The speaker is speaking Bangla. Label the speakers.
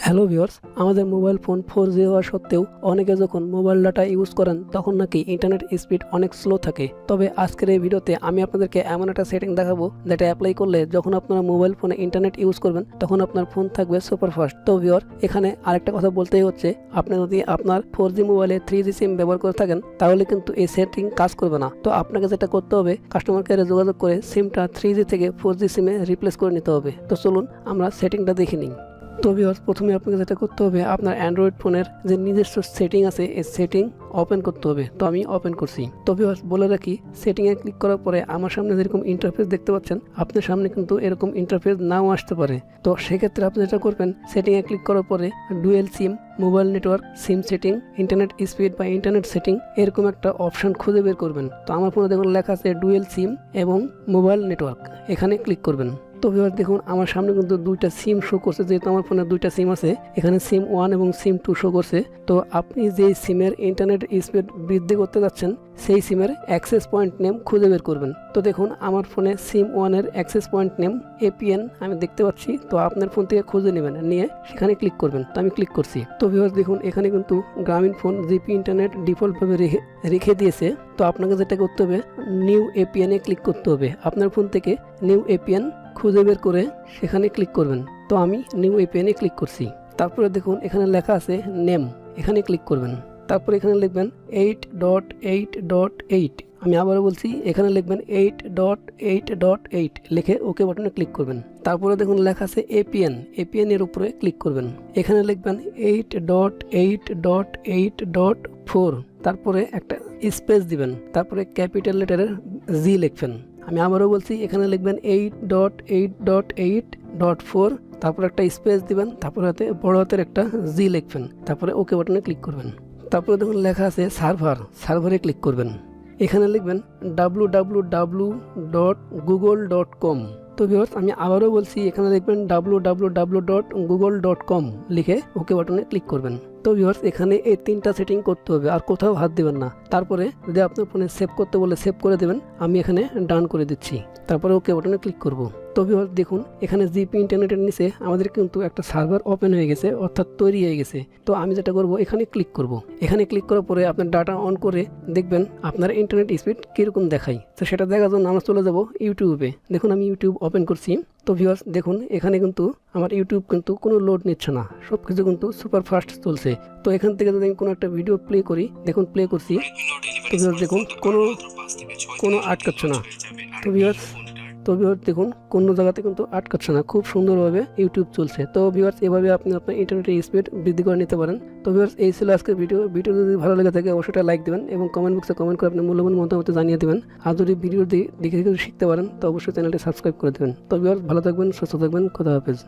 Speaker 1: হ্যালো ভিউয়ার্স, আমাদের মোবাইল ফোন 4G হওয়া সত্ত্বেও অনেকে যখন মোবাইল ডাটা ইউজ করেন তখন নাকি ইন্টারনেট স্পিড অনেক স্লো থাকে। তবে আজকের এই ভিডিওতে আমি আপনাদেরকে এমন একটা সেটিং দেখাবো যেটা অ্যাপ্লাই করলে যখন আপনারা মোবাইল ফোনে ইন্টারনেট ইউজ করবেন তখন আপনার ফোন থাকবে সুপারফাস্ট। তো ভিউয়ার, এখানে আরেকটা কথা বলতেই হচ্ছে, আপনি যদি আপনার 4G মোবাইলে 3G সিম ব্যবহার করে থাকেন তাহলে কিন্তু এই সেটিং কাজ করবে না। তো আপনাকে যেটা করতে হবে, কাস্টমার কেয়ারে যোগাযোগ করে সিমটা 3G থেকে 4G সিমে রিপ্লেস করে নিতে হবে। তো চলুন আমরা সেটিংটা দেখে নিই। তো ভিউয়ার্স, প্রথমে আপনাকে যেটা করতে হবে, আপনার অ্যান্ড্রয়েড ফোনের যে নিজস্ব সেটিং আছে এই সেটিং ওপেন করতে হবে। তো আমি ওপেন করছি। তো ভিউয়ার্স, বলে রাখি, সেটিংয়ে ক্লিক করার পরে আমার সামনে যেরকম ইন্টারফেস দেখতে পাচ্ছেন, আপনার সামনে কিন্তু এরকম ইন্টারফেস নাও আসতে পারে। তো সেক্ষেত্রে আপনি যেটা করবেন, সেটিংয়ে ক্লিক করার পরে ডুয়েল সিম, মোবাইল নেটওয়ার্ক, সিম সেটিং, ইন্টারনেট স্পিড বা ইন্টারনেট সেটিং এরকম একটা অপশন খুঁজে বের করবেন। তো আমার ফোনে দেখুন লেখা আছে ডুয়েল সিম এবং মোবাইল নেটওয়ার্ক, এখানে ক্লিক করবেন। তো ভিউয়ার্স দেখুন, আমার সামনে কিন্তু দুইটা সিম শো করছে। যেহেতু আমার ফোনে দুইটা সিম আছে, এখানে সিম 1 এবং সিম 2 শো করছে। তো আপনি যে সিমের ইন্টারনেট স্পিড বৃদ্ধি করতে যাচ্ছেন সেই সিমের অ্যাক্সেস পয়েন্ট নেম খুঁজে বের করবেন। তো দেখুন, আমার ফোনে সিম 1 এর অ্যাক্সেস পয়েন্ট নেম APN আমি দেখতে পাচ্ছি। তো আপনার ফোন থেকে খুঁজে নেবেন, নিয়ে সেখানে ক্লিক করবেন। তো আমি ক্লিক করছি। তো ভিউয়ার্স দেখুন, এখানে কিন্তু গ্রামীণ ফোন জিপি ইন্টারনেট ডিফল্টভাবে রেখে দিয়েছে। তো আপনাকে যেটা করতে হবে, নিউ APN এ ক্লিক করতে হবে। আপনার ফোন থেকে নিউ APN খুঁজে বের করে সেখানে ক্লিক করবেন। তো আমি নিউ APN এ ক্লিক করছি। তারপরে দেখুন এখানে লেখা আছে নেম, এখানে ক্লিক করবেন। তারপরে এখানে লিখবেন 8.8.8। আমি আবারও বলছি, এখানে লিখবেন 8.8.8 লিখে ওকে বাটনে ক্লিক করবেন। তারপরে দেখুন লেখা আছে APN এর উপরে ক্লিক করবেন। এখানে লিখবেন 8.8.8.4, তারপরে একটা স্পেস দিবেন, তারপরে ক্যাপিটাল লেটারের G লিখবেন। আমি আবারও বলছি, এখানে লিখবেন 8.8.8.4, তারপর একটা স্পেস দিবেন, তারপর বড় হাতের একটা G লিখবেন, তারপরে ওকে বাটনে ক্লিক করবেন। তারপরে দেখুন লেখা আছে সার্ভারে ক্লিক করবেন। এখানে লিখবেন www.google.com। তো ভিউয়ার্স, আমি আবারও বলছি, এখানে লিখবেন www.google.com লিখে ওকে বাটনে ক্লিক করবেন। তো ভিউয়ার্স, এখানে এই 3টা সেটিং করতে হবে, আর কোথাও হাত দিবেন না। তারপরে যদি আপনার ফোনে সেভ করতে বলে সেভ করে দেবেন, আমি এখানে ডান করে দিচ্ছি। তারপরে ওকে বাটনে ক্লিক করব। তো ভিউয়ার্স দেখুন, এখানে জিপি ইন্টারনেটের নিচে আমাদের কিন্তু একটা সার্ভার ওপেন হয়ে গেছে, অর্থাৎ তৈরি হয়ে গেছে। তো আমি যেটা করব, এখানে ক্লিক করব। এখানে ক্লিক করার পরে আপনার ডাটা অন করে দেখবেন আপনার ইন্টারনেট স্পিড কীরকম দেখায়। তো সেটা দেখার জন্য আমরা চলে যাব ইউটিউবে। দেখুন আমি ইউটিউব ওপেন করছি। তো ভিউয়ার্স দেখুন, এখানে কিন্তু আমার ইউটিউব কিন্তু কোনো লোড নিচ্ছে না, সব কিছু কিন্তু সুপার ফাস্ট চলছে। তো এখান থেকে যদি আমি কোনো একটা ভিডিও প্লে করি, দেখুন প্লে করছি। তো ভিউয়ার্স দেখুন, কোনো আটকাচ্ছে না। তো ভিউয়ার্স দেখুন, কোনো জায়গাতে কিন্তু আটকাচ্ছে না, খুব সুন্দরভাবে ইউটিউব চলছে। তো ভিউয়ার্স, এভাবে আপনি আপনার ইন্টারনেটের স্পিড বৃদ্ধি করে নিতে পারেন। তো ভিউয়ার্স, এই ছিল আজকের ভিডিও যদি ভালো লেগে থাকে অবশ্যই লাইক দেবেন এবং কমেন্ট বক্সে কমেন্ট করে আপনি মূল্যবান মতামত জানিয়ে দেবেন। আর যদি ভিডিও দেখে শিখতে পারেন তো অবশ্যই চ্যানেলটি সাবস্ক্রাইব করে দেবেন। তো ভিউয়ার্স, ভালো থাকবেন, সুস্থ থাকবেন, খোদা হাফেজ।